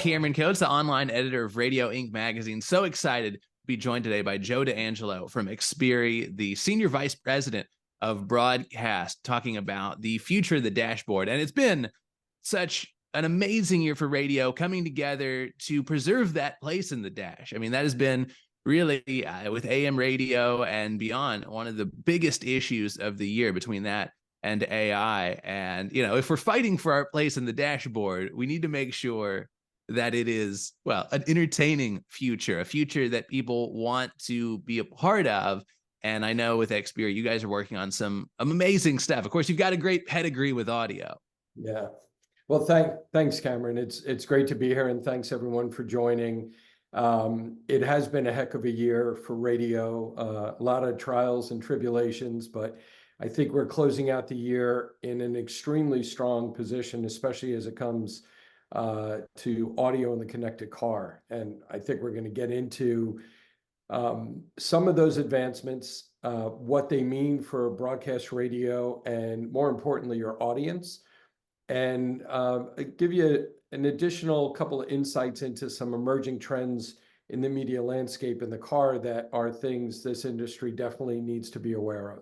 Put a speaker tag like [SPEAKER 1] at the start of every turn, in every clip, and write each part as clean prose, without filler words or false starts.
[SPEAKER 1] Cameron Coates, the online editor of RadioInk magazine. So excited to be joined today by Joe D'Angelo from Xperi, the senior vice president of broadcast, talking about the future of the dashboard. And it's been such an amazing year for radio, coming together to preserve that place in the dash. I mean, that has been really, with AM radio and beyond, one of the biggest issues of the year, between that and AI. And, you know, if we're fighting for our place in the dashboard, we need to make sure that it is, well, an entertaining future, a future that people want to be a part of. And I know with Xperi, you guys are working on some amazing stuff. Of course, you've got a great pedigree with audio.
[SPEAKER 2] Yeah. Well, thanks, Cameron. It's great to be here, and thanks everyone for joining. It has been a heck of a year for radio, a lot of trials and tribulations, but I think we're closing out the year in an extremely strong position, especially as it comes to audio in the connected car. And I think we're going to get into some of those advancements, what they mean for broadcast radio, and more importantly, your audience, and give you an additional couple of insights into some emerging trends in the media landscape in the car that are things this industry definitely needs to be aware of.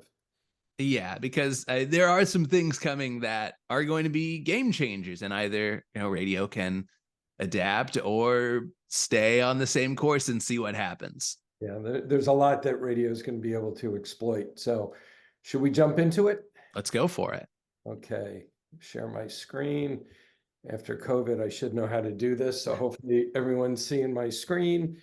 [SPEAKER 1] Yeah, because there are some things coming that are going to be game changers, and either, you know, radio can adapt or stay on the same course and see what happens.
[SPEAKER 2] Yeah, there's a lot that radio is going to be able to exploit. So should we jump into it?
[SPEAKER 1] Let's go for it.
[SPEAKER 2] Okay, share my screen. After COVID, I should know how to do this. So hopefully everyone's seeing my screen.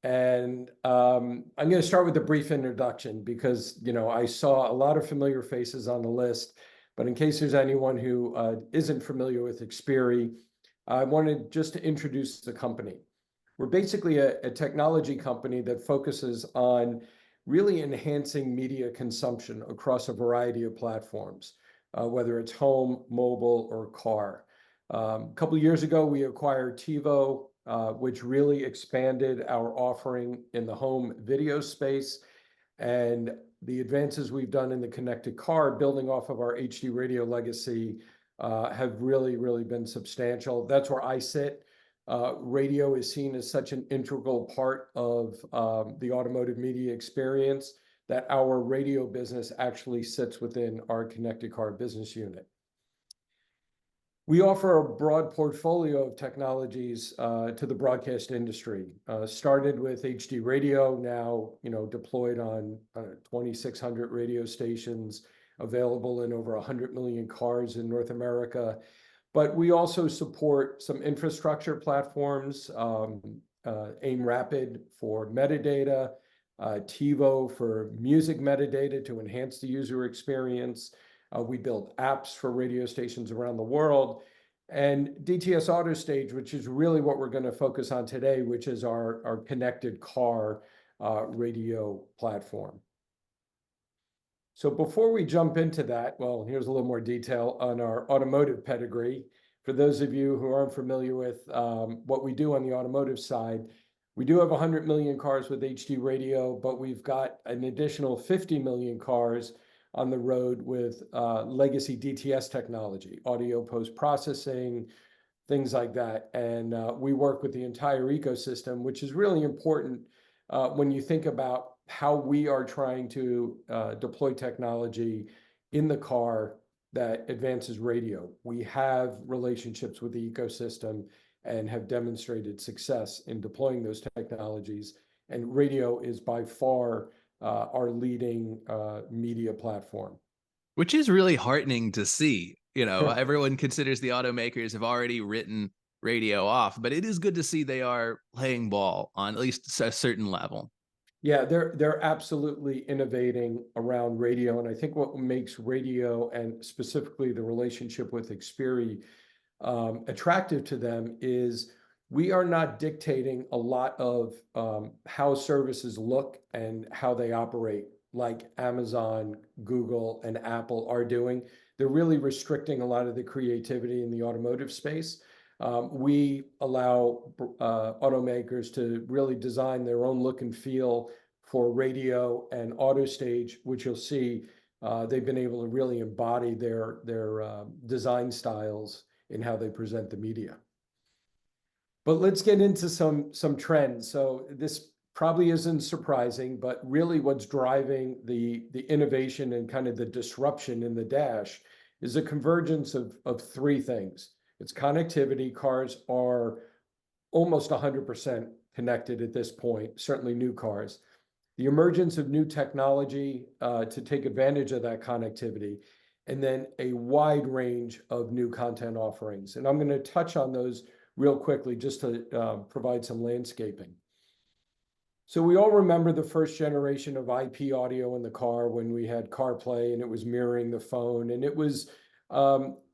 [SPEAKER 2] And I'm going to start with a brief introduction because, you know, I saw a lot of familiar faces on the list. But in case there's anyone who isn't familiar with Xperi, I wanted just to introduce the company. We're basically a technology company that focuses on really enhancing media consumption across a variety of platforms, whether it's home, mobile, or car. A couple of years ago, we acquired TiVo, which really expanded our offering in the home video space. And the advances we've done in the connected car, building off of our HD radio legacy, have really been substantial. That's where I sit. Radio is seen as such an integral part of the automotive media experience that our radio business actually sits within our connected car business unit. We offer a broad portfolio of technologies to the broadcast industry. Started with HD radio, now, you know, deployed on 2,600 radio stations, available in over 100 million cars in North America. But we also support some infrastructure platforms, AIM Rapid for metadata, TiVo for music metadata to enhance the user experience. We build apps for radio stations around the world, and DTS AutoStage, which is really what we're going to focus on today, which is our connected car radio platform. So before we jump into that, well, here's a little more detail on our automotive pedigree. For those of you who aren't familiar with what we do on the automotive side, we do have 100 million cars with HD radio, but we've got an additional 50 million cars on the road with legacy DTS technology, audio post-processing, things like that. And we work with the entire ecosystem, which is really important when you think about how we are trying to deploy technology in the car that advances radio. We have relationships with the ecosystem and have demonstrated success in deploying those technologies. And radio is by far our leading media platform.
[SPEAKER 1] Which is really heartening to see. You know, everyone considers the automakers have already written radio off, but it is good to see they are playing ball on at least a certain level.
[SPEAKER 2] Yeah, they're absolutely innovating around radio. And I think what makes radio, and specifically the relationship with Xperi, attractive to them is we are not dictating a lot of how services look and how they operate like Amazon, Google, and Apple are doing. They're really restricting a lot of the creativity in the automotive space. We allow automakers to really design their own look and feel for radio and AutoStage, which you'll see they've been able to really embody their design styles in how they present the media. But let's get into some trends. So this probably isn't surprising, but really what's driving the innovation and kind of the disruption in the dash is a convergence of three things. It's connectivity. Cars are almost 100% connected at this point, certainly new cars. The emergence of new technology to take advantage of that connectivity, and then a wide range of new content offerings. And I'm going to touch on those real quickly just to provide some landscaping. So we all remember the first generation of IP audio in the car when we had CarPlay and it was mirroring the phone, and it was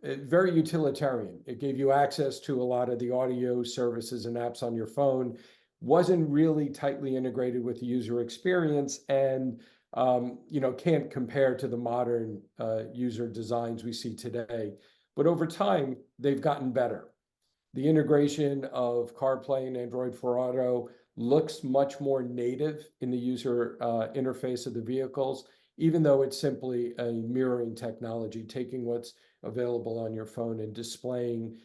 [SPEAKER 2] very utilitarian. It gave you access to a lot of the audio services and apps on your phone, wasn't really tightly integrated with the user experience, and can't compare to the modern user designs we see today. But over time, they've gotten better. The integration of CarPlay and Android for Auto looks much more native in the user interface of the vehicles, even though it's simply a mirroring technology, taking what's available on your phone and displaying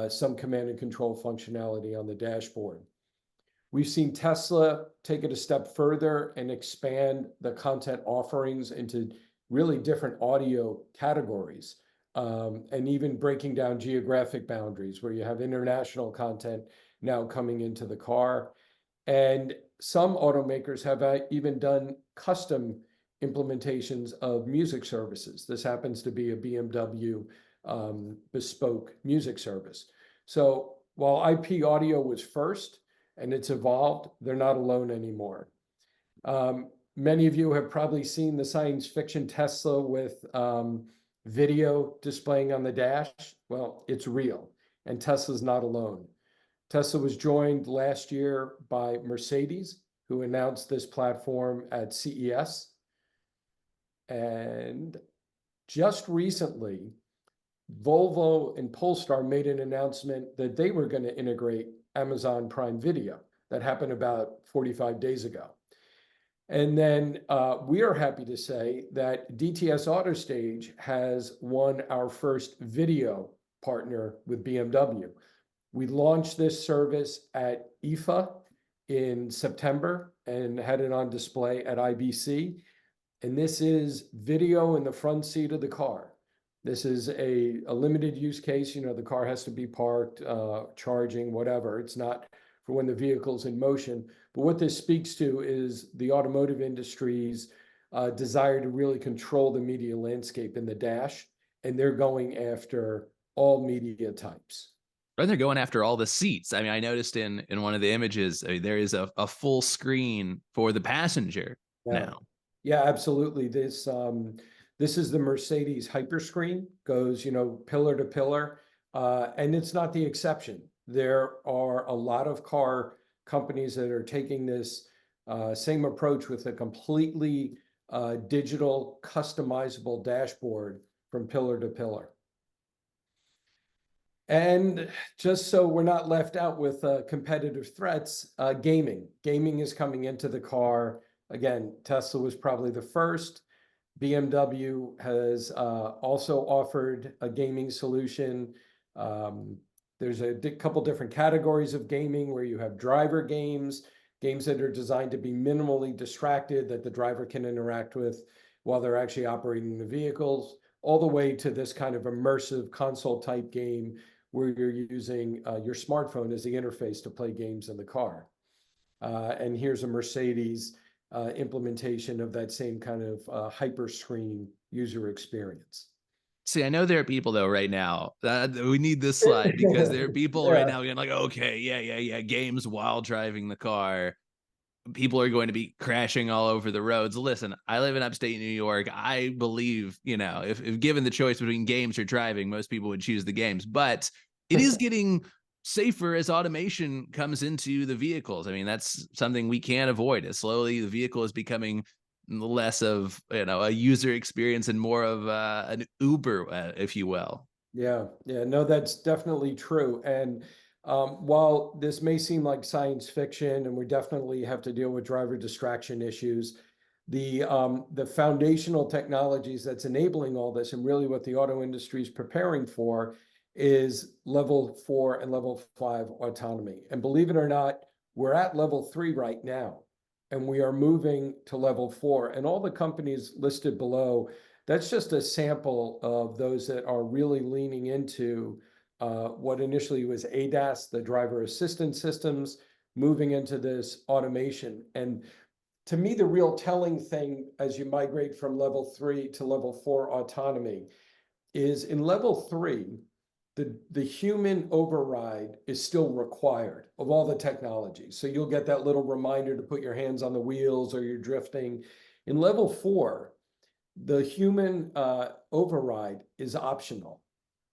[SPEAKER 2] some command and control functionality on the dashboard. We've seen Tesla take it a step further and expand the content offerings into really different audio categories, and even breaking down geographic boundaries where you have international content now coming into the car. And some automakers have even done custom implementations of music services. This happens to be a BMW bespoke music service. So while IP audio was first and it's evolved, they're not alone anymore. Many of you have probably seen the science fiction Tesla with video displaying on the dash. Well, it's real, and Tesla's not alone. Tesla was joined last year by Mercedes, who announced this platform at CES. And just recently, Volvo and Polestar made an announcement that they were going to integrate Amazon Prime Video. That happened about 45 days ago. And then we are happy to say that DTS AutoStage has won our first video partner with BMW. We launched this service at IFA in September and had it on display at IBC. And this is video in the front seat of the car. This is a limited use case. The car has to be parked, charging, whatever. It's not for when the vehicle's in motion. But what this speaks to is the automotive industry's desire to really control the media landscape in the dash. And they're going after all media types.
[SPEAKER 1] And they're going after all the seats. I mean, I noticed in one of the images, there is a full screen for the passenger now.
[SPEAKER 2] Yeah, absolutely. This is the Mercedes Hyperscreen, goes, pillar to pillar, and it's not the exception. There are a lot of car companies that are taking this same approach with a completely digital, customizable dashboard from pillar to pillar. And just so we're not left out with competitive threats, gaming. Gaming is coming into the car. Again, Tesla was probably the first. BMW has also offered a gaming solution. There's a couple different categories of gaming where you have driver games, games that are designed to be minimally distracted, that the driver can interact with while they're actually operating the vehicles, all the way to this kind of immersive console type game where you're using your smartphone as the interface to play games in the car. And here's a Mercedes implementation of that same kind of hyper screen user experience.
[SPEAKER 1] See, I know there are people though right now that we need this slide because there are people right now going like, okay, yeah, games while driving the car. People are going to be crashing all over the roads. Listen, I live in upstate New York. I believe, if given the choice between games or driving, most people would choose the games. But it is getting safer as automation comes into the vehicles. I mean, that's something we can't avoid. As slowly the vehicle is becoming less of a user experience and more of an Uber, if you will.
[SPEAKER 2] Yeah, no, that's definitely true. And while this may seem like science fiction, and we definitely have to deal with driver distraction issues, the foundational technologies that's enabling all this, and really what the auto industry is preparing for, is level 4 and level 5 autonomy. And believe it or not, we're at level 3 right now, and we are moving to level 4. And all the companies listed below, that's just a sample of those that are really leaning into what initially was ADAS, the driver assistance systems, moving into this automation. And to me, the real telling thing as you migrate from level 3 to level 4 autonomy is in level 3, the human override is still required of all the technology. So you'll get that little reminder to put your hands on the wheels or you're drifting. In level 4, the human override is optional.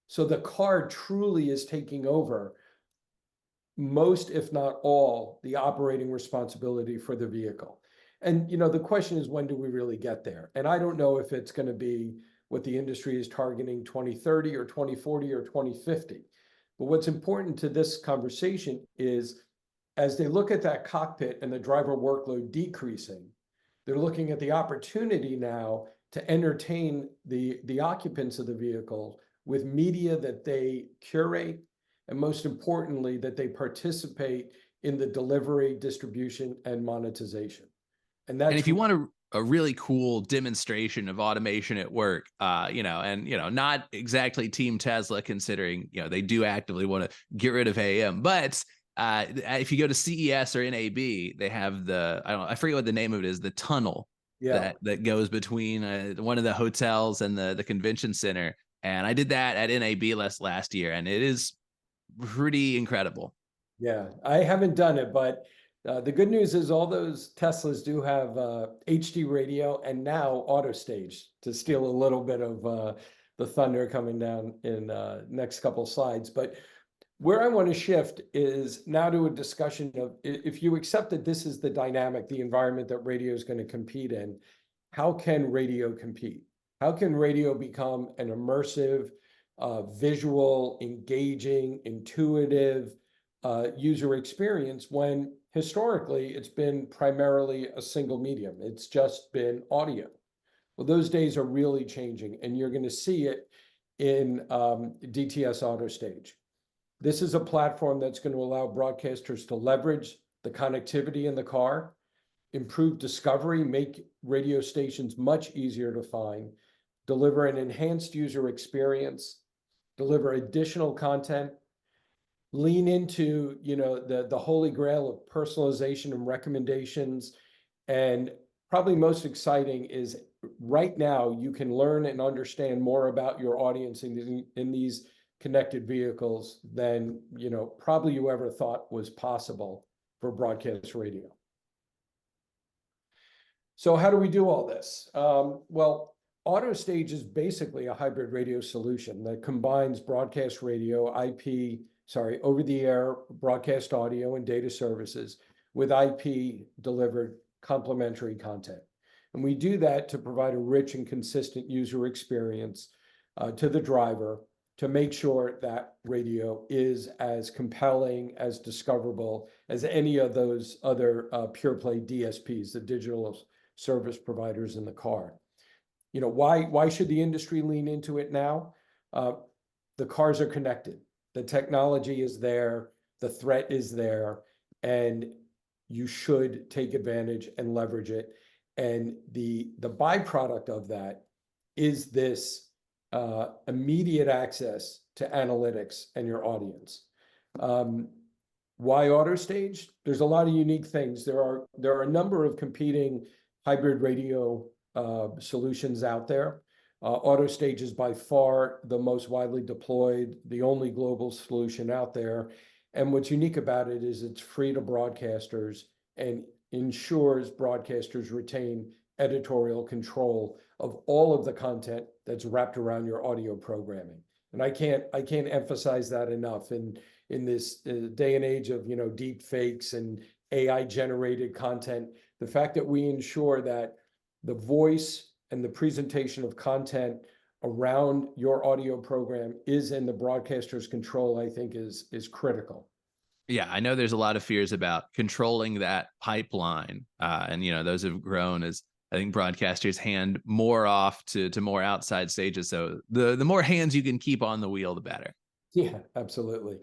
[SPEAKER 2] So the car truly is taking over most, if not all, the operating responsibility for the vehicle. And, the question is, when do we really get there? And I don't know if it's going to be what the industry is targeting 2030 or 2040 or 2050. But what's important to this conversation is as they look at that cockpit and the driver workload decreasing, they're looking at the opportunity now to entertain the occupants of the vehicle with media that they curate, and most importantly, that they participate in the delivery, distribution, and monetization. And
[SPEAKER 1] if you want a really cool demonstration of automation at work, not exactly Team Tesla, considering, they do actively want to get rid of AM, but if you go to CES or NAB, they have I forget what the name of it is, the tunnel that goes between one of the hotels and the convention center. And I did that at NAB last year, and it is pretty incredible.
[SPEAKER 2] Yeah, I haven't done it, but the good news is all those Teslas do have HD radio and now AutoStage, to steal a little bit of the thunder coming down in next couple slides. But where I want to shift is now to a discussion of, if you accept that this is the dynamic, the environment that radio is going to compete in, how can radio compete? How can radio become an immersive, visual, engaging, intuitive user experience when historically it's been primarily a single medium? It's just been audio. Well, those days are really changing, and you're going to see it in DTS AutoStage. This is a platform that's going to allow broadcasters to leverage the connectivity in the car, improve discovery, make radio stations much easier to find, deliver an enhanced user experience, deliver additional content, lean into the holy grail of personalization and recommendations. And probably most exciting is right now you can learn and understand more about your audience in these connected vehicles than probably you ever thought was possible for broadcast radio. So how do we do all this? Well, AutoStage is basically a hybrid radio solution that combines broadcast radio, over-the-air broadcast audio and data services with IP delivered complementary content. And we do that to provide a rich and consistent user experience to the driver, to make sure that radio is as compelling, as discoverable as any of those other pure play DSPs, the digital service providers in the car. Why should the industry lean into it now? The cars are connected. The technology is there. The threat is there. And you should take advantage and leverage it. And the byproduct of that is this immediate access to analytics and your audience. Why AutoStage? There's a lot of unique things. There are a number of competing hybrid radio solutions out there. AutoStage is by far the most widely deployed, the only global solution out there. And what's unique about it is it's free to broadcasters and ensures broadcasters retain editorial control of all of the content that's wrapped around your audio programming. And I can't emphasize that enough in this day and age of deep fakes and AI generated content. The fact that we ensure that the voice and the presentation of content around your audio program is in the broadcaster's control, I think is critical.
[SPEAKER 1] Yeah, I know there's a lot of fears about controlling that pipeline. And those have grown as I think broadcasters hand more off to more outside stages. So the more hands you can keep on the wheel, the better.
[SPEAKER 2] Yeah, absolutely.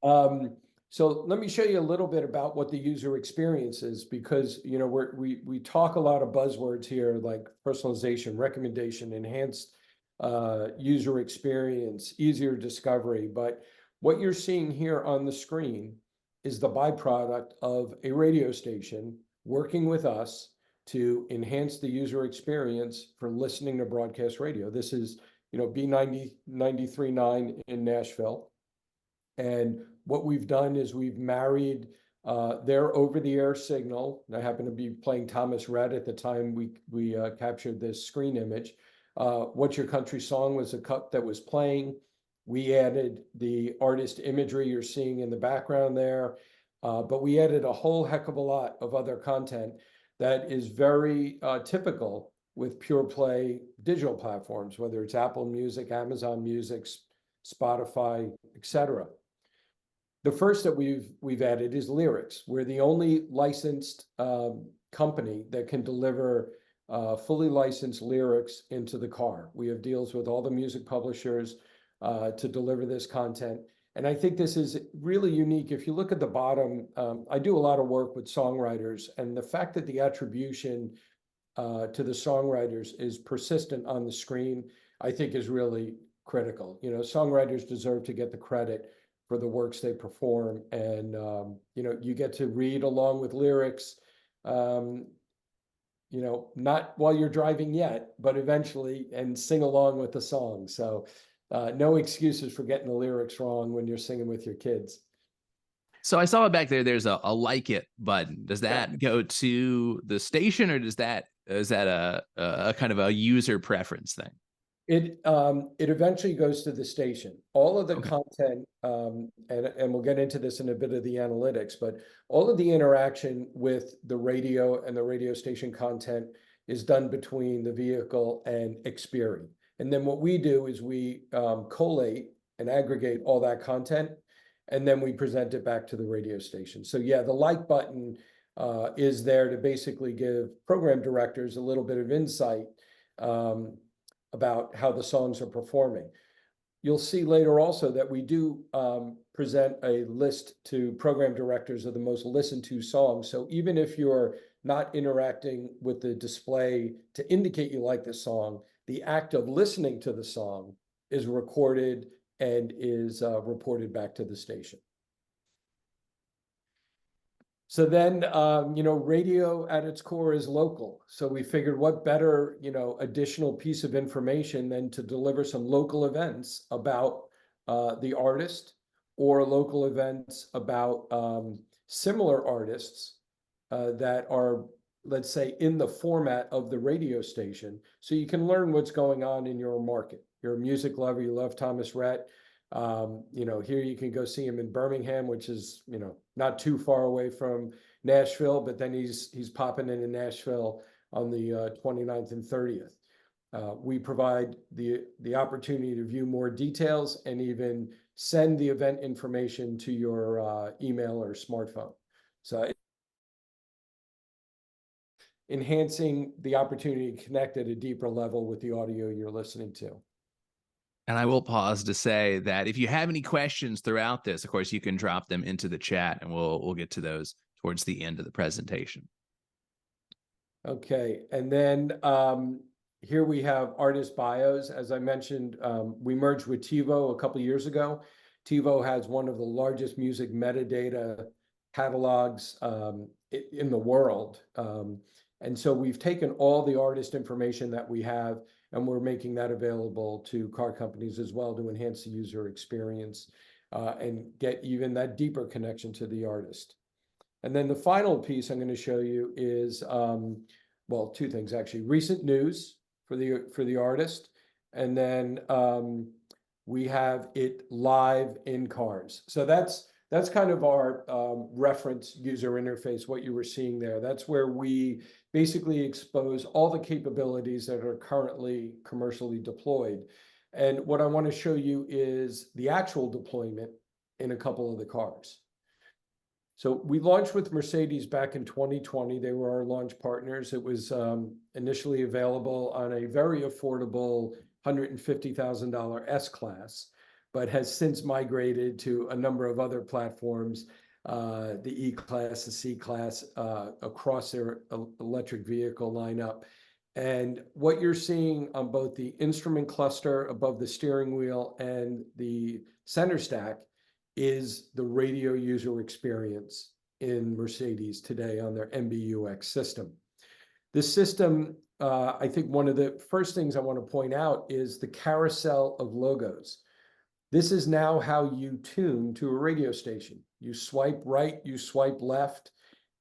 [SPEAKER 2] Um, so let me show you a little bit about what the user experience is, because we talk a lot of buzzwords here like personalization, recommendation, enhanced user experience, easier discovery. But what you're seeing here on the screen is the byproduct of a radio station working with us to enhance the user experience for listening to broadcast radio. This is B90 93.9 in Nashville. And what we've done is we've married their over-the-air signal. And I happen to be playing Thomas Rhett at the time we captured this screen image. What's Your Country Song was a cut that was playing. We added the artist imagery you're seeing in the background there, but we added a whole heck of a lot of other content that is very typical with pure play digital platforms, whether it's Apple Music, Amazon Music, Spotify, etc. The first that we've added is lyrics. We're the only licensed company that can deliver fully licensed lyrics into the car. We have deals with all the music publishers to deliver this content. And I think this is really unique. If you look at the bottom, I do a lot of work with songwriters, and the fact that the attribution to the songwriters is persistent on the screen, I think is really critical. Songwriters deserve to get the credit for the works they perform, and you get to read along with lyrics, not while you're driving yet, but eventually, and sing along with the song. So no excuses for getting the lyrics wrong when you're singing with your kids.
[SPEAKER 1] So I saw it back there. There's a like it button. Does that go to the station, or is that a kind of a user preference thing?
[SPEAKER 2] It eventually goes to the station. All of the content, and we'll get into this in a bit of the analytics, but all of the interaction with the radio and the radio station content is done between the vehicle and Xperi. And then what we do is we collate and aggregate all that content, and then we present it back to the radio station. So yeah, the like button is there to basically give program directors a little bit of insight about how the songs are performing. You'll see later also that we do present a list to program directors of the most listened to songs. So even if you're not interacting with the display to indicate you like the song, the act of listening to the song is recorded and is reported back to the station. So then, radio at its core is local. So we figured what better, additional piece of information than to deliver some local events about the artist, or local events about similar artists that are, let's say, in the format of the radio station. So you can learn what's going on in your market. You're a music lover, you love Thomas Rhett. Here you can go see him in Birmingham, which is, not too far away from Nashville, but then he's popping into Nashville on the 29th and 30th. We provide the opportunity to view more details and even send the event information to your email or smartphone. So enhancing the opportunity to connect at a deeper level with the audio you're listening to.
[SPEAKER 1] And I will pause to say that if you have any questions throughout this, of course, you can drop them into the chat, and we'll get to those towards the end of the presentation.
[SPEAKER 2] Okay, and then here we have artist bios. As I mentioned, we merged with TiVo a couple of years ago. TiVo has one of the largest music metadata catalogs in the world. And so we've taken all the artist information that we have, and we're making that available to car companies as well to enhance the user experience and get even that deeper connection to the artist. And then the final piece I'm going to show you is, well, two things actually: recent news for the artist, and then we have it live in cars. So that's kind of our reference user interface, what you were seeing there. That's where we basically expose all the capabilities that are currently commercially deployed. And what I want to show you is the actual deployment in a couple of the cars. So we launched with Mercedes back in 2020. They were our launch partners. It was initially available on a very affordable $150,000 S-Class. but has since migrated to a number of other platforms, the E-Class, the C-Class, across their electric vehicle lineup. And what you're seeing on both the instrument cluster above the steering wheel and the center stack is the radio user experience in Mercedes today on their MBUX system. This system, I think one of the first things I want to point out is the carousel of logos. This is now how you tune to a radio station. You swipe right, you swipe left,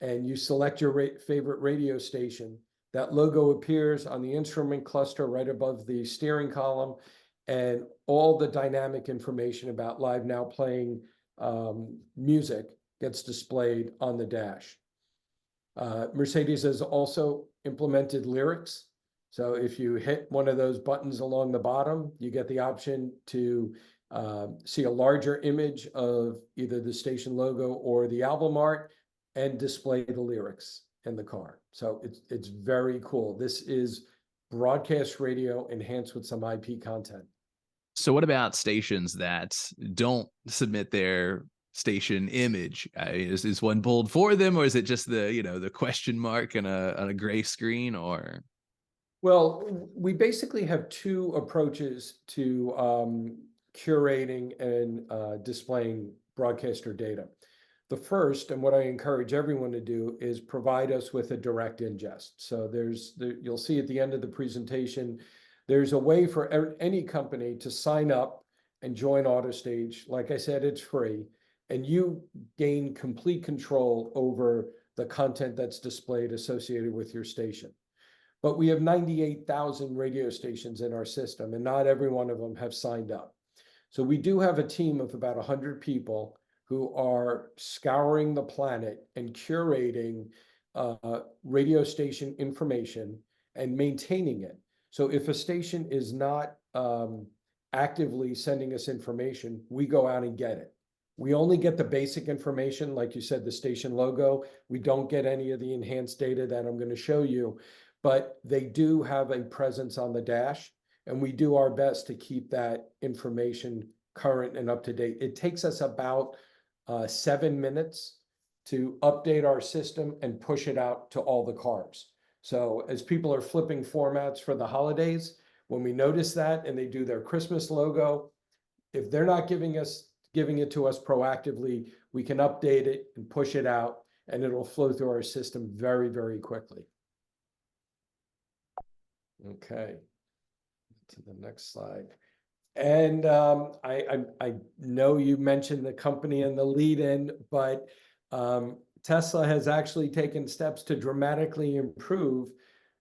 [SPEAKER 2] and you select your favorite radio station. That logo appears on the instrument cluster right above the steering column, and all the dynamic information about Live Now playing music gets displayed on the dash. Mercedes has also implemented lyrics. So if you hit one of those buttons along the bottom, you get the option to see a larger image of either the station logo or the album art and display the lyrics in the car. So it's very cool. This is broadcast radio enhanced with some IP content.
[SPEAKER 1] So what about stations that don't submit their station image? Is one bold for them, or is it just the question mark on a gray screen? Or
[SPEAKER 2] well, we basically have two approaches to curating and displaying broadcaster data. The first, and what I encourage everyone to do, is provide us with a direct ingest. So you'll see at the end of the presentation, there's a way for any company to sign up and join AutoStage. Like I said, it's free, and you gain complete control over the content that's displayed associated with your station. But we have 98,000 radio stations in our system, and not every one of them have signed up. So we do have a team of about 100 people who are scouring the planet and curating radio station information and maintaining it. So if a station is not actively sending us information, we go out and get it. We only get the basic information, like you said, the station logo. We don't get any of the enhanced data that I'm going to show you, but they do have a presence on the dash, and we do our best to keep that information current and up to date. It takes us about 7 minutes to update our system and push it out to all the cars. So as people are flipping formats for the holidays, when we notice that and they do their Christmas logo, if they're not giving it to us proactively, we can update it and push it out, and it'll flow through our system very, very quickly. Okay, to the next slide. And I know you mentioned the company and the lead-in, but Tesla has actually taken steps to dramatically improve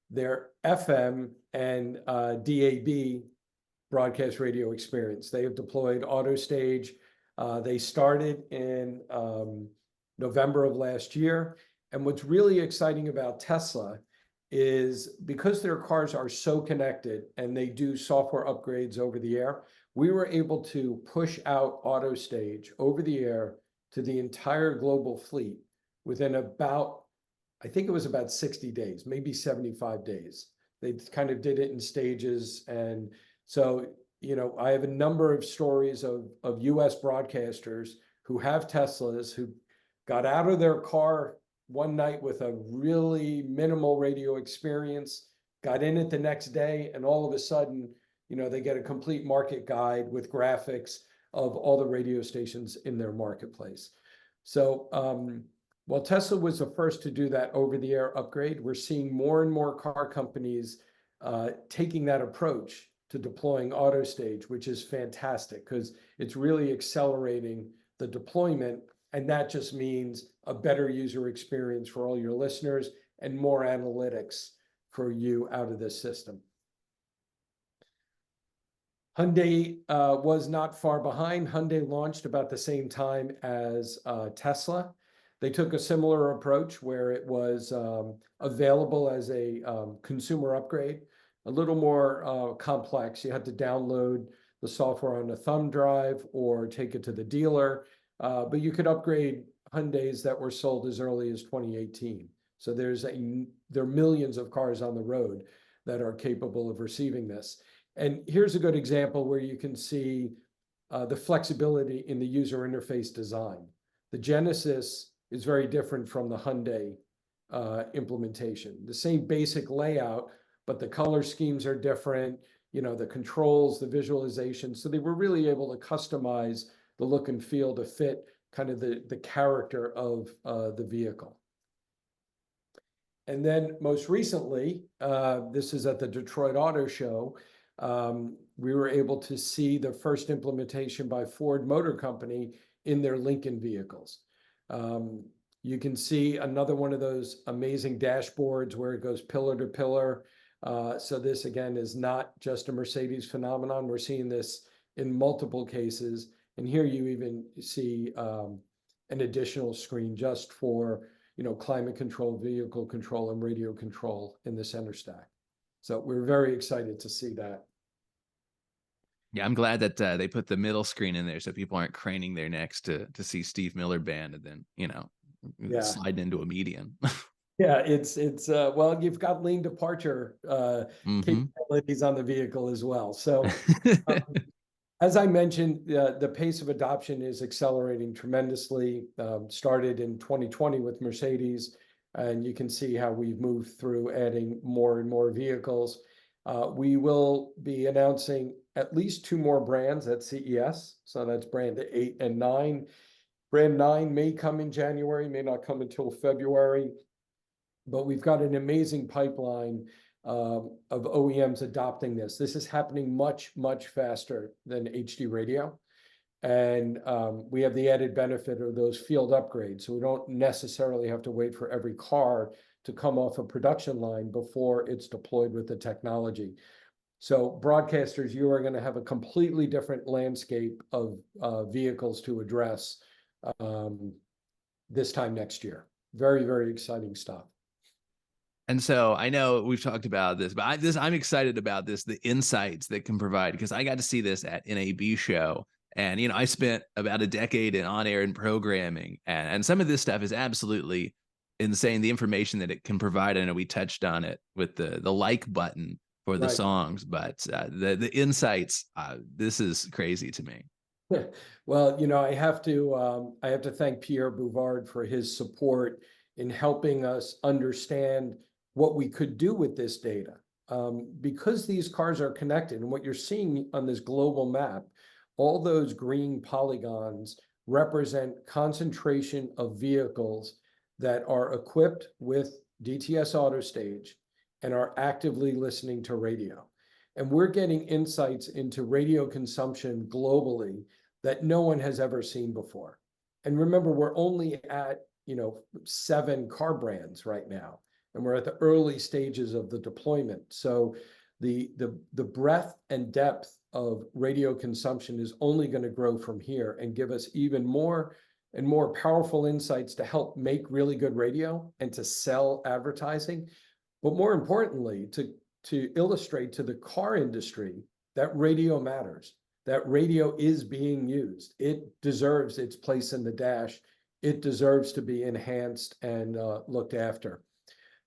[SPEAKER 2] their FM and DAB broadcast radio experience. They have deployed AutoStage. They started in November of last year. And what's really exciting about Tesla is because their cars are so connected and they do software upgrades over the air, we were able to push out AutoStage over the air to the entire global fleet within about, I think it was about 60 days, maybe 75 days. They kind of did it in stages. And so, I have a number of stories of US broadcasters who have Teslas who got out of their car one night with a really minimal radio experience, got in it the next day, and all of a sudden, they get a complete market guide with graphics of all the radio stations in their marketplace. So while Tesla was the first to do that over-the-air upgrade, we're seeing more and more car companies taking that approach to deploying AutoStage, which is fantastic because it's really accelerating the deployment. And that just means a better user experience for all your listeners and more analytics for you out of this system. Hyundai was not far behind. Hyundai launched about the same time as Tesla. They took a similar approach where it was available as a consumer upgrade, a little more complex. You had to download the software on a thumb drive or take it to the dealer. But you could upgrade Hyundais that were sold as early as 2018. So there are millions of cars on the road that are capable of receiving this. And here's a good example where you can see the flexibility in the user interface design. The Genesis is very different from the Hyundai implementation. The same basic layout, but the color schemes are different, the controls, the visualization. So they were really able to customize the look and feel to fit kind of the character of the vehicle. And then most recently, this is at the Detroit Auto Show, we were able to see the first implementation by Ford Motor Company in their Lincoln vehicles. You can see another one of those amazing dashboards where it goes pillar to pillar. So this, again, is not just a Mercedes phenomenon. We're seeing this in multiple cases. And here you even see an additional screen just for climate control, vehicle control, and radio control in the center stack. So we're very excited to see that.
[SPEAKER 1] Yeah, I'm glad that they put the middle screen in there so people aren't craning their necks to see Steve Miller Band and then sliding into a median.
[SPEAKER 2] Yeah, it's well, you've got lane departure capabilities on the vehicle as well. So as I mentioned, the pace of adoption is accelerating tremendously. Started in 2020 with Mercedes, and you can see how we've moved through adding more and more vehicles. We will be announcing at least 2 more brands at CES. So that's brand 8 and 9. Brand 9 may come in January, may not come until February, but we've got an amazing pipeline of OEMs adopting this. This is happening much, much faster than HD radio. And we have the added benefit of those field upgrades. So we don't necessarily have to wait for every car to come off a production line before it's deployed with the technology. So broadcasters, you are going to have a completely different landscape of vehicles to address this time next year. Very, very exciting stuff.
[SPEAKER 1] And so I know we've talked about this, but I'm excited about this, the insights that can provide, because I got to see this at NAB show. And, I spent about a decade in on-air and programming, and some of this stuff is absolutely insane. The information that it can provide. I know we touched on it with the like button for the songs, but the insights, this is crazy to me.
[SPEAKER 2] Well, I have to thank Pierre Bouvard for his support in helping us understand what we could do with this data. Because these cars are connected, and what you're seeing on this global map, all those green polygons represent concentration of vehicles that are equipped with DTS AutoStage and are actively listening to radio. And we're getting insights into radio consumption globally that no one has ever seen before. And remember, we're only at 7 car brands right now, and we're at the early stages of the deployment. So the breadth and depth of radio consumption is only going to grow from here and give us even more and more powerful insights to help make really good radio and to sell advertising. But more importantly, to illustrate to the car industry that radio matters, that radio is being used. It deserves its place in the dash. It deserves to be enhanced and looked after.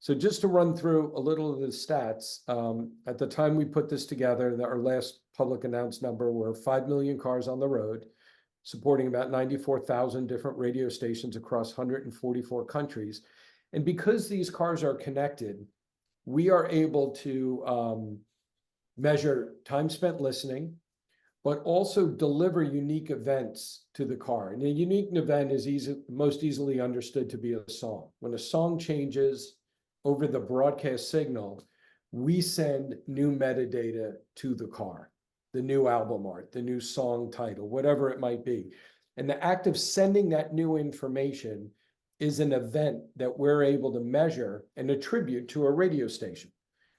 [SPEAKER 2] So just to run through a little of the stats, at the time we put this together, our last public announced number were 5 million cars on the road, supporting about 94,000 different radio stations across 144 countries. And because these cars are connected, we are able to measure time spent listening, but also deliver unique events to the car. And a unique event is most easily understood to be a song. When a song changes over the broadcast signal, we send new metadata to the car, the new album art, the new song title, whatever it might be. And the act of sending that new information is an event that we're able to measure and attribute to a radio station.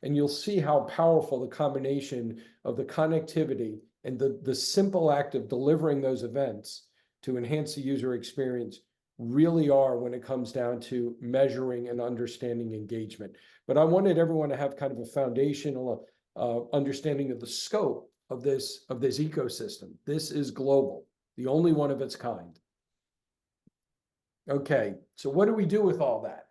[SPEAKER 2] And you'll see how powerful the combination of the connectivity and the simple act of delivering those events to enhance the user experience really are when it comes down to measuring and understanding engagement. But I wanted everyone to have kind of a foundational understanding of the scope of this ecosystem. This is global, the only one of its kind. Okay, so what do we do with all that?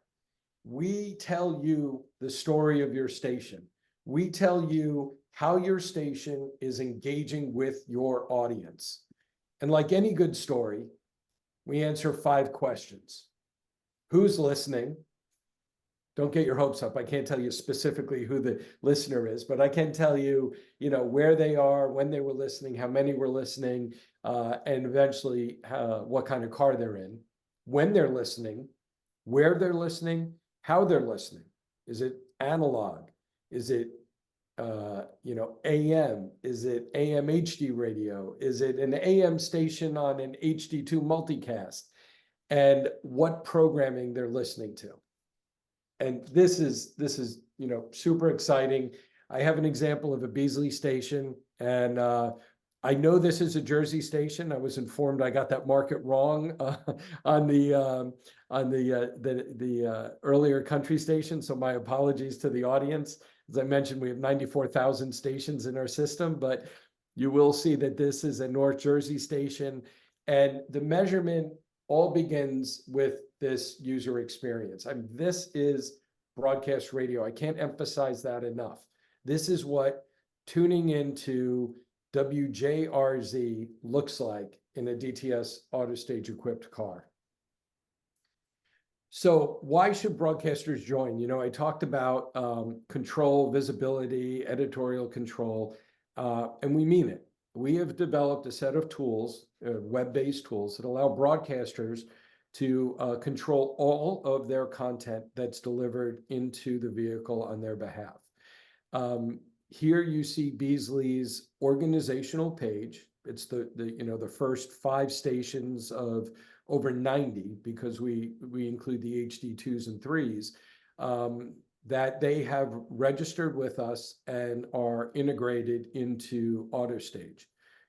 [SPEAKER 2] We tell you the story of your station. We tell you how your station is engaging with your audience. And like any good story, we answer 5 questions. Who's listening? Don't get your hopes up. I can't tell you specifically who the listener is, but I can tell you, where they are, when they were listening, how many were listening, and eventually what kind of car they're in, when they're listening, where they're listening, how they're listening. Is it analog? Is it AM? Is it AM HD radio? Is it an AM station on an HD2 multicast? And what programming they're listening to. And this is super exciting. I have an example of a Beasley station, and I know this is a Jersey station. I was informed I got that market wrong on the earlier country station. So my apologies to the audience. As I mentioned, we have 94,000 stations in our system, but you will see that this is a North Jersey station, and the measurement all begins with this user experience. This is broadcast radio. I can't emphasize that enough. This is what tuning into WJRZ looks like in a DTS AutoStage equipped car. So why should broadcasters join? I talked about control, visibility, editorial control, and we mean it. We have developed a set of tools, web-based tools, that allow broadcasters to control all of their content that's delivered into the vehicle on their behalf. Here you see Beasley's organizational page. It's the first 5 stations of over 90, because we include the HD2s and 3s, that they have registered with us and are integrated into AutoStage.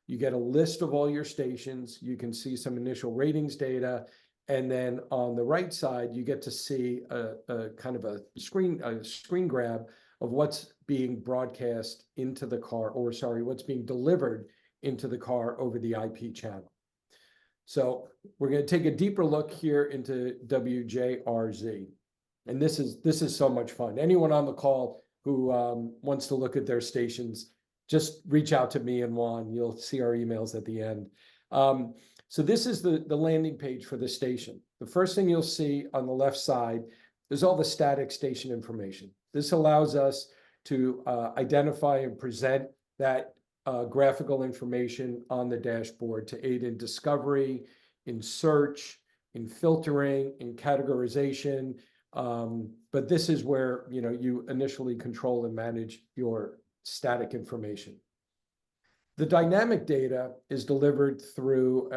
[SPEAKER 2] You get a list of all your stations. You can see some initial ratings data. And then on the right side, you get to see a kind of a screen grab of what's being broadcast into the car, or sorry, what's being delivered into the car over the IP channel. So we're going to take a deeper look here into WJRZ. And this is so much fun. Anyone on the call who wants to look at their stations, just reach out to me and Juan. You'll see our emails at the end. So this is the landing page for the station. The first thing you'll see on the left side is all the static station information. This allows us to identify and present that graphical information on the dashboard to aid in discovery, in search, in filtering, in categorization. But this is where you initially control and manage your static information. The dynamic data is delivered through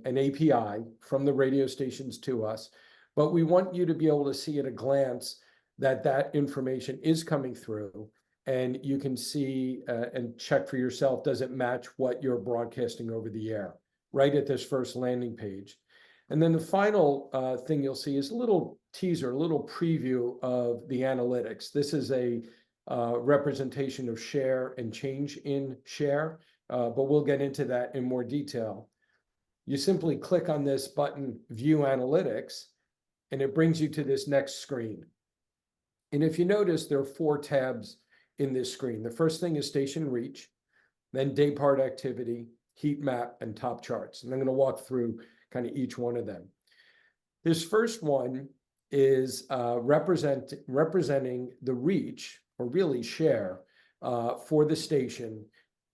[SPEAKER 2] an API from the radio stations to us, but we want you to be able to see at a glance that information is coming through, and you can see and check for yourself, does it match what you're broadcasting over the air, right at this first landing page. And then the final thing you'll see is a little teaser, a little preview of the analytics. This is a representation of share and change in share, but we'll get into that in more detail. You simply click on this button, View Analytics, and it brings you to this next screen. And if you notice, there are 4 tabs in this screen. The first thing is station reach, then day part activity, heat map, and top charts. And I'm going to walk through kind of each one of them. This first one is representing the reach, or really share, for the station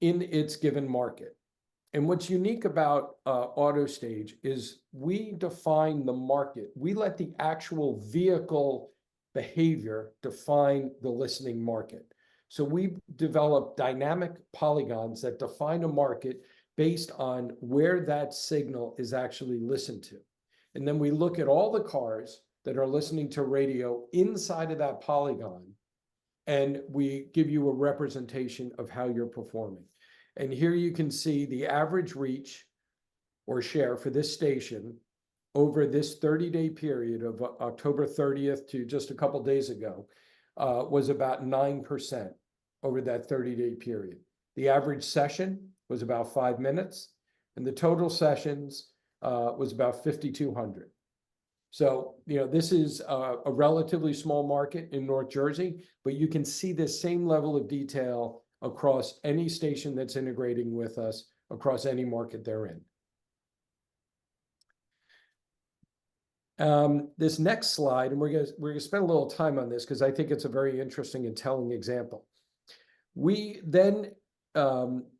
[SPEAKER 2] in its given market. And what's unique about AutoStage is we define the market. We let the actual vehicle behavior define the listening market. So we develop dynamic polygons that define a market based on where that signal is actually listened to. And then we look at all the cars that are listening to radio inside of that polygon, and we give you a representation of how you're performing. And here you can see the average reach or share for this station over this 30-day period of October 30th to just a couple days ago was about 9% over that 30-day period. The average session was about 5 minutes, and the total sessions was about 5,200. So, this is a relatively small market in North Jersey, but you can see the same level of detail across any station that's integrating with us across any market they're in. This next slide, and we're gonna spend a little time on this because I think it's a very interesting and telling example. We then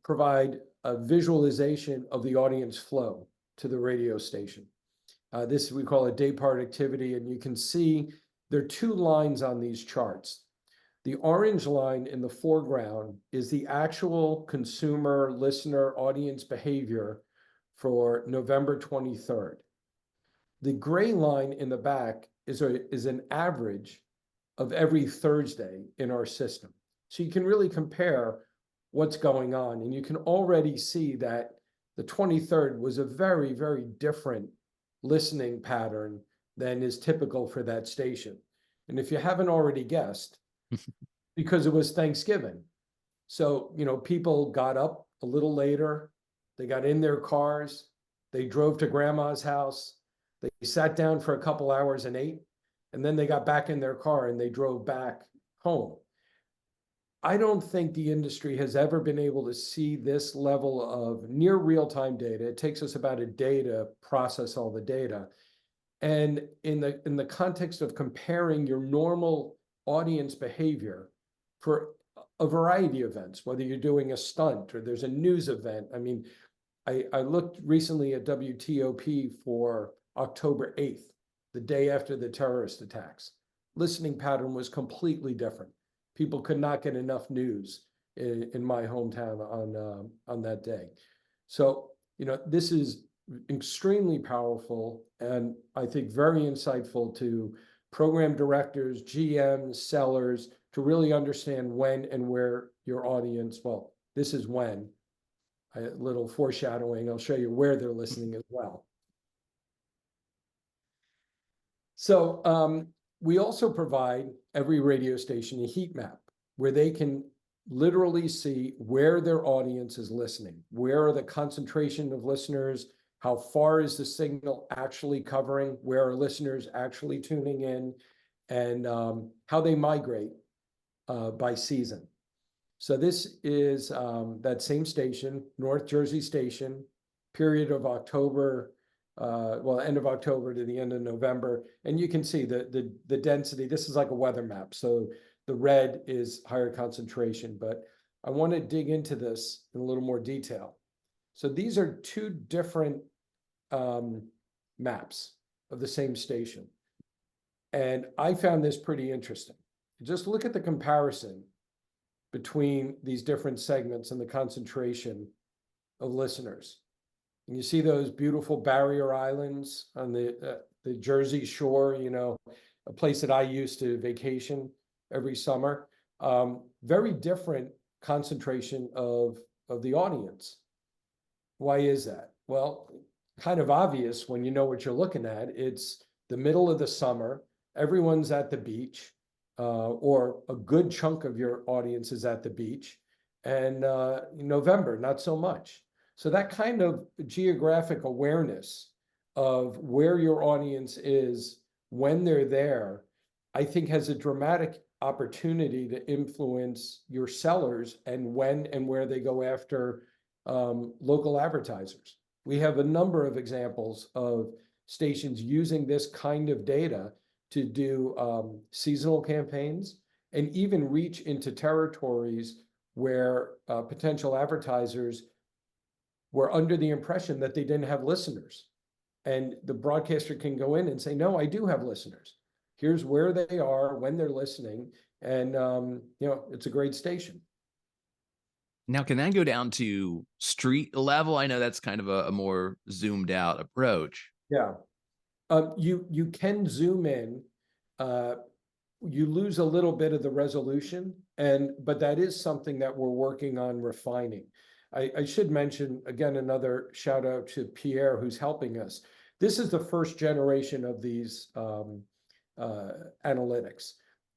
[SPEAKER 2] provide a visualization of the audience flow to the radio station. This we call a day part activity, and you can see there are two lines on these charts. The orange line in the foreground is the actual consumer, listener, audience behavior for November 23rd. The gray line in the back is an average of every Thursday in our system. So you can really compare what's going on, and you can already see that the 23rd was a very, very different listening pattern than is typical for that station. And if you haven't already guessed, because it was Thanksgiving. So, people got up a little later, they got in their cars, they drove to grandma's house, they sat down for a couple hours and ate, and then they got back in their car and they drove back home. I don't think the industry has ever been able to see this level of near real-time data. It takes us about a day to process all the data. And in the context of comparing your normal audience behavior for a variety of events, whether you're doing a stunt or there's a news event. I mean, I looked recently at WTOP for October 8th, the day after the terrorist attacks. Listening pattern was completely different. People could not get enough news in my hometown on that day. So, this is extremely powerful and I think very insightful to program directors, GMs, sellers, to really understand when and where your audience, well, this is when, a little foreshadowing, I'll show you where they're listening as well. So we also provide every radio station a heat map where they can literally see where their audience is listening, where are the concentration of listeners, how far is the signal actually covering, where are listeners actually tuning in, and how they migrate by season. So this is that same station, North Jersey station, period of October, end of October to the end of November. And you can see the density. This is like a weather map. So the red is higher concentration, but I want to dig into this in a little more detail. So these are two different maps of the same station. And I found this pretty interesting. Just look at the comparison between these different segments and the concentration of listeners. And you see those beautiful barrier islands on the Jersey shore, a place that I used to vacation every summer. Very different concentration of the audience. Why is that? Well, kind of obvious when you know what you're looking at. It's the middle of the summer, everyone's at the beach, or a good chunk of your audience is at the beach, and in November, not so much. So that kind of geographic awareness of where your audience is when they're there, I think has a dramatic opportunity to influence your sellers and when and where they go after local advertisers. We have a number of examples of stations using this kind of data to do seasonal campaigns and even reach into territories where potential advertisers were under the impression that they didn't have listeners. And the broadcaster can go in and say, no, I do have listeners. Here's where they are, when they're listening. And, it's a great station.
[SPEAKER 1] Now, can that go down to street level? I know that's kind of a more zoomed out approach.
[SPEAKER 2] Yeah. You can zoom in. You lose a little bit of the resolution, but that is something that we're working on refining. I should mention, again, another shout out to Pierre, who's helping us. This is the first generation of these analytics.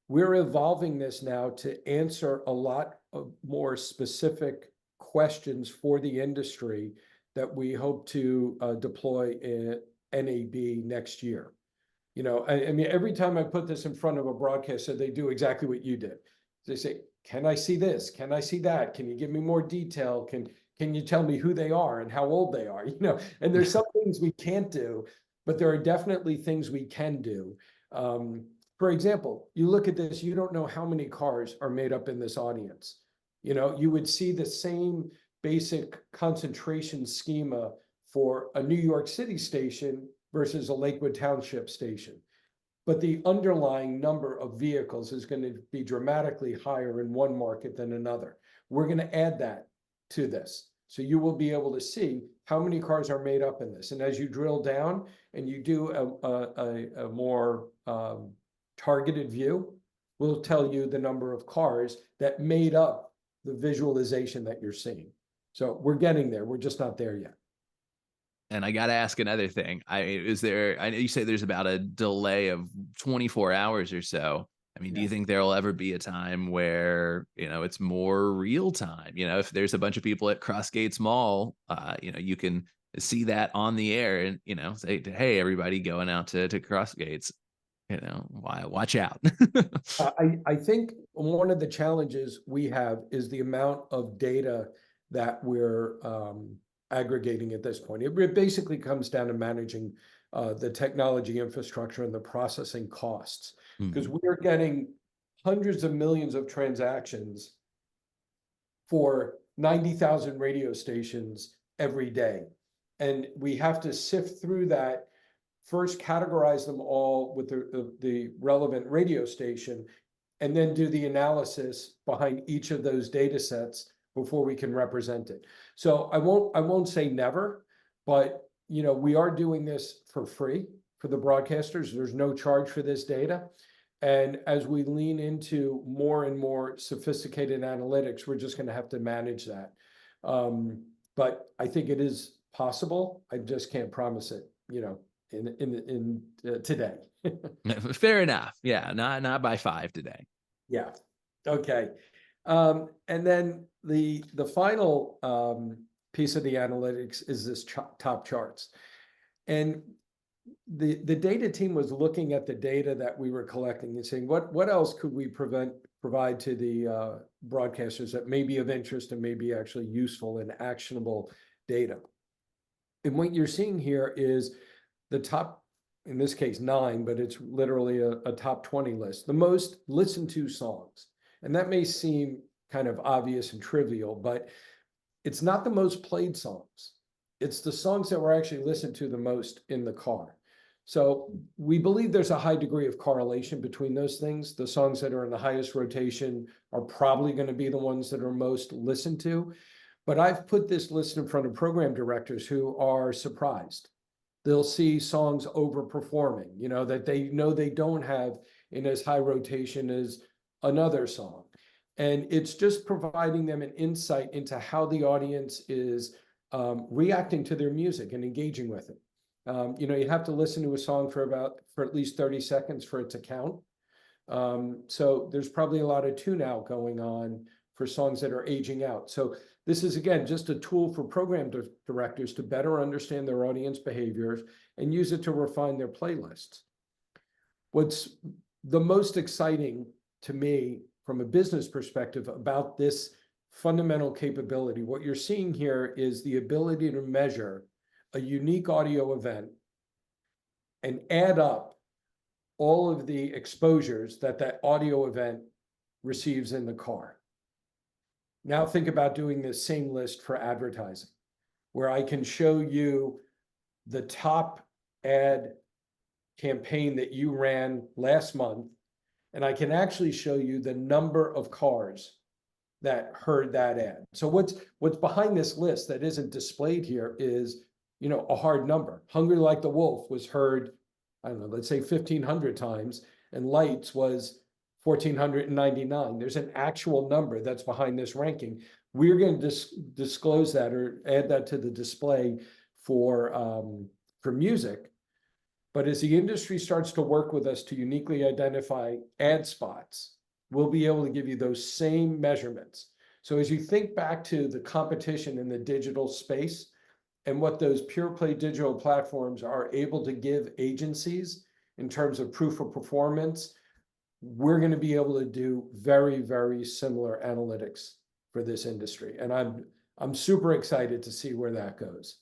[SPEAKER 2] We're evolving this now to answer a lot of more specific questions for the industry that we hope to deploy in NAB next year. I mean, every time I put this in front of a broadcaster, they do exactly what you did. They say, can I see this? Can I see that? Can you give me more detail? Can you tell me who they are and how old they are? And there's some things we can't do, but there are definitely things we can do. For example, you look at this, you don't know how many cars are made up in this audience. You know, you would see the same basic concentration schema for a New York City station versus a Lakewood Township station. But the underlying number of vehicles is going to be dramatically higher in one market than another. We're going to add that to this. So you will be able to see how many cars are made up in this. And as you drill down and you do a more targeted view, we'll tell you the number of cars that made up the visualization that you're seeing. So we're getting there. We're just not there yet.
[SPEAKER 1] And I got to ask another thing. I know you say there's about a delay of 24 hours or so. I mean, do you think there will ever be a time where, it's more real time? If there's a bunch of people at Crossgates Mall, you can see that on the air and, say, hey, everybody going out to Crossgates, watch out.
[SPEAKER 2] I think one of the challenges we have is the amount of data that we're aggregating at this point. It basically comes down to managing the technology infrastructure and the processing costs, because we're getting hundreds of millions of transactions for 90,000 radio stations every day. And we have to sift through that, first categorize them all with the relevant radio station, and then do the analysis behind each of those data sets before we can represent it. So I won't say never, but we are doing this for free for the broadcasters. There's no charge for this data. And as we lean into more and more sophisticated analytics, we're just going to have to manage that. But I think it is possible. I just can't promise it, in today.
[SPEAKER 1] Fair enough. Yeah, not by 5 today.
[SPEAKER 2] Yeah. Okay. And then the final piece of the analytics is this top charts. And the data team was looking at the data that we were collecting and saying, what else could we provide to the broadcasters that may be of interest and may be actually useful and actionable data. And what you're seeing here is the top, in this case 9, but it's literally a top 20 list, the most listened to songs. And that may seem kind of obvious and trivial, but it's not the most played songs. It's the songs that were actually listened to the most in the car. So we believe there's a high degree of correlation between those things. The songs that are in the highest rotation are probably going to be the ones that are most listened to. But I've put this list in front of program directors who are surprised. They'll see songs overperforming, that they don't have in as high rotation as another song. And it's just providing them an insight into how the audience is reacting to their music and engaging with it. You have to listen to a song for at least 30 seconds for it to count. So there's probably a lot of tune out going on for songs that are aging out. So this is, again, just a tool for program directors to better understand their audience behaviors and use it to refine their playlists. What's the most exciting to me from a business perspective about this fundamental capability, what you're seeing here is the ability to measure a unique audio event and add up all of the exposures that audio event receives in the car. Now think about doing this same list for advertising, where I can show you the top ad campaign that you ran last month, and I can actually show you the number of cars that heard that ad. So what's behind this list that isn't displayed here is, a hard number. Hungry Like the Wolf was heard, I don't know, let's say 1,500 times, and Lights was 1,499. There's an actual number that's behind this ranking. We're going to disclose that or add that to the display for music. But as the industry starts to work with us to uniquely identify ad spots, we'll be able to give you those same measurements. So as you think back to the competition in the digital space and what those pure play digital platforms are able to give agencies in terms of proof of performance, we're going to be able to do very, very similar analytics for this industry. And I'm super excited to see where that goes.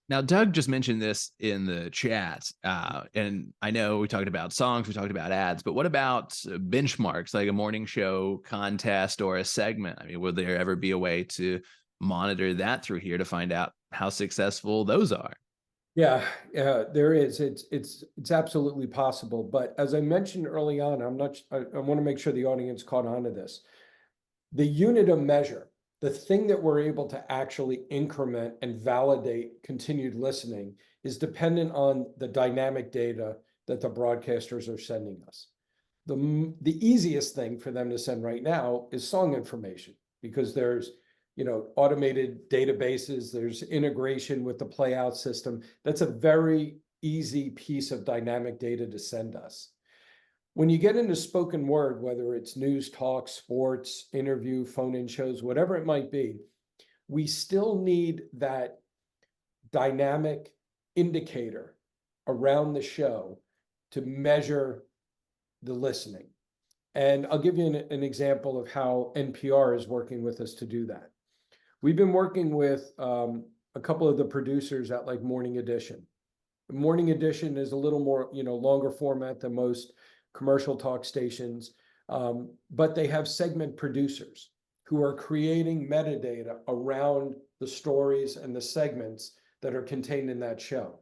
[SPEAKER 1] Now, Doug just mentioned this in the chat, and I know we talked about songs, we talked about ads, but what about benchmarks like a morning show contest or a segment? I mean, would there ever be a way to monitor that through here to find out how successful those are?
[SPEAKER 2] Yeah, there is. It's absolutely possible. But as I mentioned early on, I want to make sure the audience caught on to this. The unit of measure, the thing that we're able to actually increment and validate continued listening is dependent on the dynamic data that the broadcasters are sending us. The easiest thing for them to send right now is song information because there's automated databases, there's integration with the playout system. That's a very easy piece of dynamic data to send us. When you get into spoken word, whether it's news, talk, sports, interview, phone-in shows, whatever it might be, we still need that dynamic indicator around the show to measure the listening. And I'll give you an example of how NPR is working with us to do that. We've been working with a couple of the producers at like Morning Edition. Morning Edition is a little more, longer format than most commercial talk stations, but they have segment producers who are creating metadata around the stories and the segments that are contained in that show.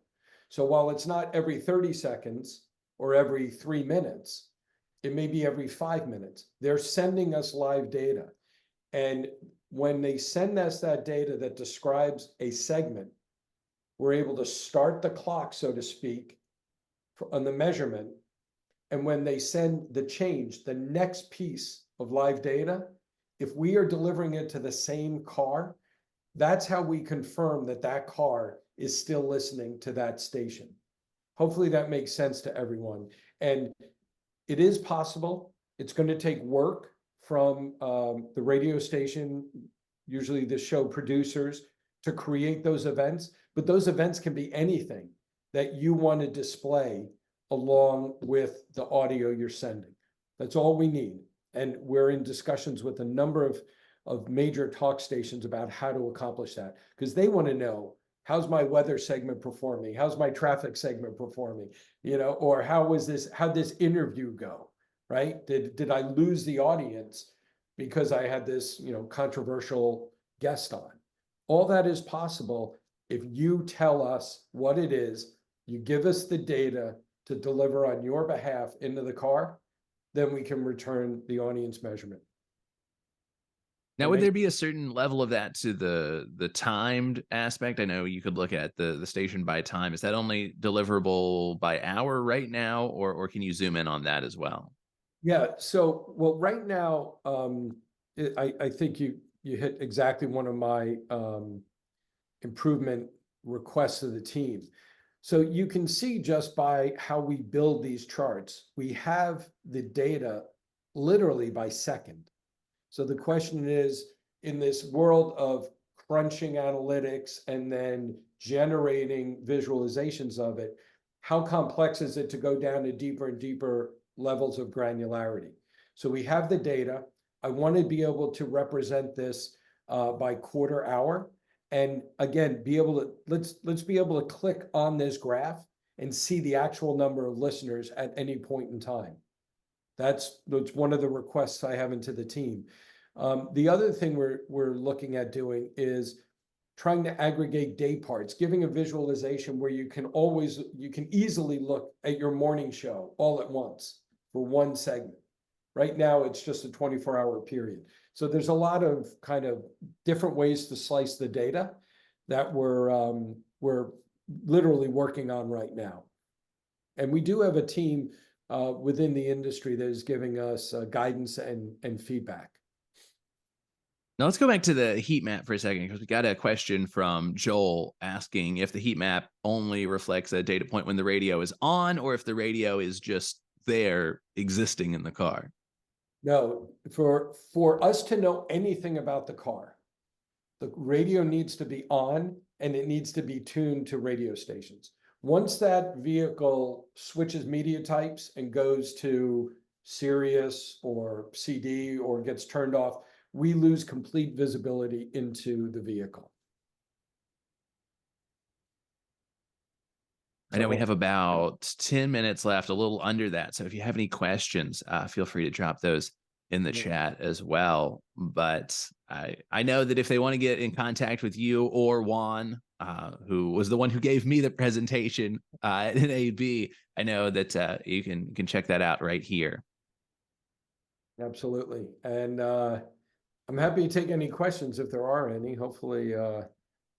[SPEAKER 2] So while it's not every 30 seconds or every 3 minutes, it may be every 5 minutes. They're sending us live data. And when they send us that data that describes a segment, we're able to start the clock, so to speak, on the measurement. And when they send the change, the next piece of live data, if we are delivering it to the same car, that's how we confirm that that car is still listening to that station. Hopefully that makes sense to everyone. And it is possible. It's going to take work from the radio station, usually the show producers, to create those events. But those events can be anything that you want to display along with the audio you're sending. That's all we need. And we're in discussions with a number of major talk stations about how to accomplish that, because they want to know, how's my weather segment performing? How's my traffic segment performing? Or how'd this interview go? Right? Did I lose the audience because I had this, controversial guest on? All that is possible if you tell us what it is, you give us the data to deliver on your behalf into the car, then we can return the audience measurement.
[SPEAKER 1] Now, would there be a certain level of that to the timed aspect? I know you could look at the station by time. Is that only deliverable by hour right now, or can you zoom in on that as well?
[SPEAKER 2] Yeah. So, well, right now, I think you hit exactly one of my improvement requests to the team. So you can see just by how we build these charts, we have the data literally by second. So the question is, in this world of crunching analytics and then generating visualizations of it, how complex is it to go down to deeper and deeper levels of granularity? So we have the data. I want to be able to represent this by quarter hour. And again, let's be able to click on this graph and see the actual number of listeners at any point in time. That's one of the requests I have into the team. The other thing we're looking at doing is trying to aggregate day parts, giving a visualization where you can easily look at your morning show all at once for one segment. Right now, it's just a 24-hour period. So there's a lot of kind of different ways to slice the data that we're literally working on right now. And we do have a team within the industry that is giving us guidance and feedback.
[SPEAKER 1] Now let's go back to the heat map for a second, because we got a question from Joel asking if the heat map only reflects a data point when the radio is on, or if the radio is just there existing in the car.
[SPEAKER 2] No, for us to know anything about the car, the radio needs to be on and it needs to be tuned to radio stations. Once that vehicle switches media types and goes to Sirius or CD or gets turned off, we lose complete visibility into the vehicle.
[SPEAKER 1] I know we have about 10 minutes left, a little under that. So if you have any questions, feel free to drop those in the chat as well. But I know that if they want to get in contact with you or Juan, who was the one who gave me the presentation at NAB, I know that you can check that out right here.
[SPEAKER 2] Absolutely. And I'm happy to take any questions if there are any. Hopefully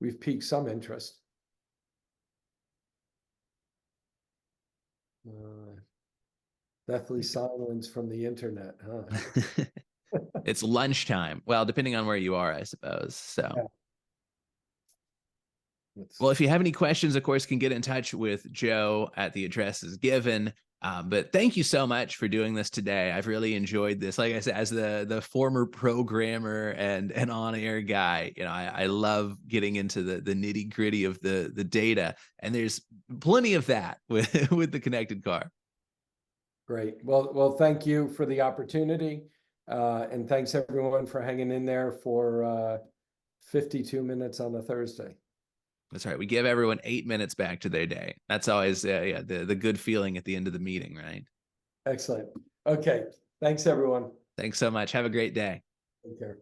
[SPEAKER 2] we've piqued some interest. Deathly silence from the internet, huh?
[SPEAKER 1] It's lunchtime. Well, depending on where you are, I suppose. So, well, if you have any questions, of course, can get in touch with Joe at the addresses given. But thank you so much for doing this today. I've really enjoyed this. Like I said, as the former programmer and an on-air guy, you know, I love getting into the nitty-gritty of the data, and there's plenty of that with with the connected car.
[SPEAKER 2] Great. Well, thank you for the opportunity, and thanks everyone for hanging in there for 52 minutes on a Thursday.
[SPEAKER 1] That's right. We give everyone 8 minutes back to their day. That's always the good feeling at the end of the meeting, right?
[SPEAKER 2] Excellent. Okay. Thanks, everyone.
[SPEAKER 1] Thanks so much. Have a great day.
[SPEAKER 2] Take care.